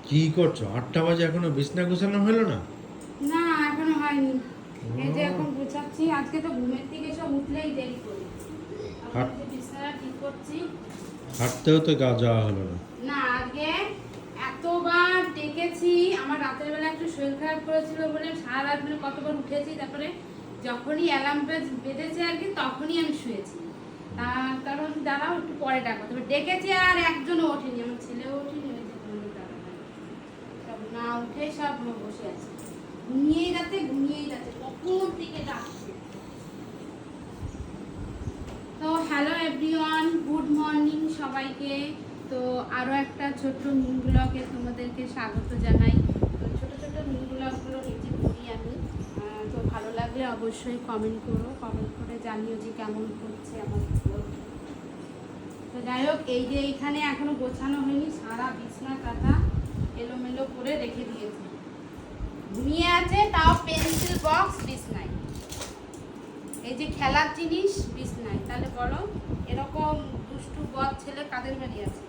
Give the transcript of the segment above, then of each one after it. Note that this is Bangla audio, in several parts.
কি করছো? 8টা বাজে এখনো বিছনা গোছানো হলো না? না এখনো হয়নি। এই যে ও, এখন গুছাচ্ছি। আজকে তো ঘুমের থেকে সব উঠলেই দেরি করি। এখন হাট এই যে বিছানা ঠিক করছি। হাঁটতেও তো যাওয়া হলো না। না আগে এতবার ডেকেছি, আমার রাতের বেলা একটু শরীর খারাপ করেছিল বলে সারা রাত ধরে কতবার উঠেছি, তারপরে যখনই অ্যালার্ম বেজেছে আর কি তখনই আমি শুয়েছি। তার কারণ দাঁড়াও একটু পরে ডাকবো, তবে ডেকেছি আর একজনও ওঠেনি, আমার ছেলেও ওঠেনি, ওই যে তোমাদের দাদা সব না উঠে সব বসে আছে, ঘুমিয়েই রাতে কখন থেকে ডাকছে। তো হ্যালো এভরিওয়ান, গুড মর্নিং সবাইকে। তো আরও একটা ছোট্ট মিনি ব্লগে তোমাদেরকে স্বাগত জানাই। তো ছোটো ছোটো মিনি ব্লগগুলো নিজে করি আমি। তো ভালো লাগলে অবশ্যই কমেন্ট করো, কমেন্ট করে জানিও যে কেমন হচ্ছে আমার ব্লগ। তো যাই হোক, এই যে এইখানে এখনো গোছানো হয়নি, সারা বিছনা কাঁথা এলোমেলো করে রেখে দিয়েছে। ঘুমিয়ে আছে, তাও পেন্সিল বক্স বিছনায়, এই যে খেলার জিনিস বিছনায়। তাহলে বলো এরকম দুষ্টু বদ ছেলে কাদের বাড়ি আছে?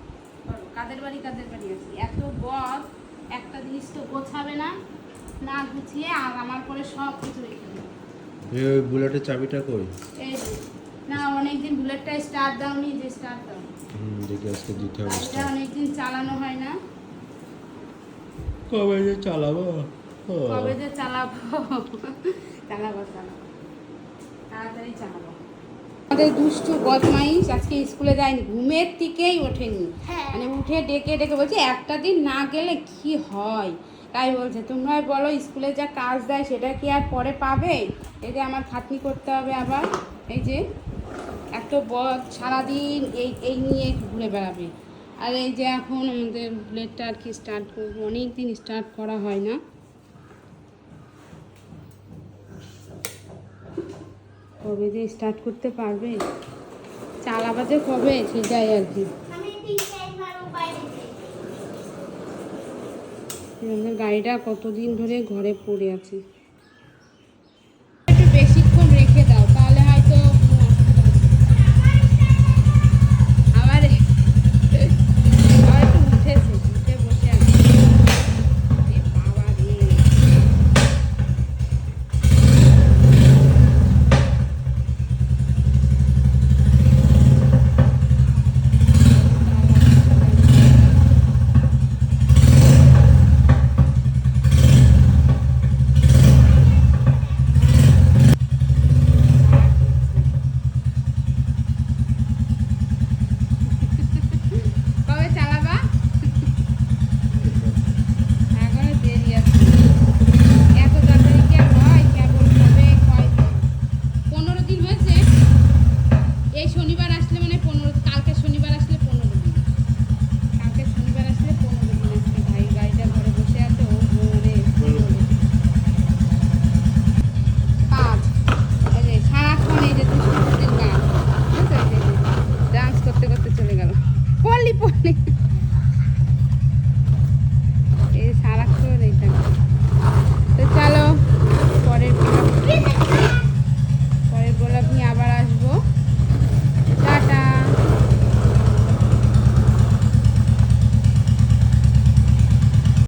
বলো কাদের বাড়ি আছে? এত বদ, একটা জিনিস তো গোছাবে না, না গুছিয়ে আর আমার পরে সব কিছু রেখে দেবে। ওই বুলেটের চাবিটা কই? এই যে, না অনেকদিন বুলেটটা স্টার্ট দাওনি, যে স্টার্ট দাও। দেখি আজকে দিতে হবে। এটা অনেকদিন চালানো হয় না। কবে যে চালাবো? কবে যে চালাবো? চালাবো তাড়াতাড়ি চালাবো। আমাদের দুষ্টু বদমাইশ আজকে স্কুলে যায়নি, ঘুমের থেকেই ওঠেনি। মানে উঠে ডেকে ডেকে বলছে একটা দিন না গেলে কি হয়, তাই বলছে তোমরাই বলো স্কুলে যা কাজ দেয় সেটা কি আর পরে পাবে? এই যে আমার খাটনি করতে হবে আবার। এই যে এত বদ, সারাদিন এই নিয়ে ঘুরে বেড়াবে। আর এই যে এখন আমাদের বুলেটটা আর কি স্টার্ট করবো, অনেক দিন স্টার্ট করা হয় না। কবে যে স্টার্ট করতে পারবে, চালাবা যে কবে সেটাই আর কি। আমাদের গাড়িটা কতদিন ধরে ঘরে পড়ে আছে।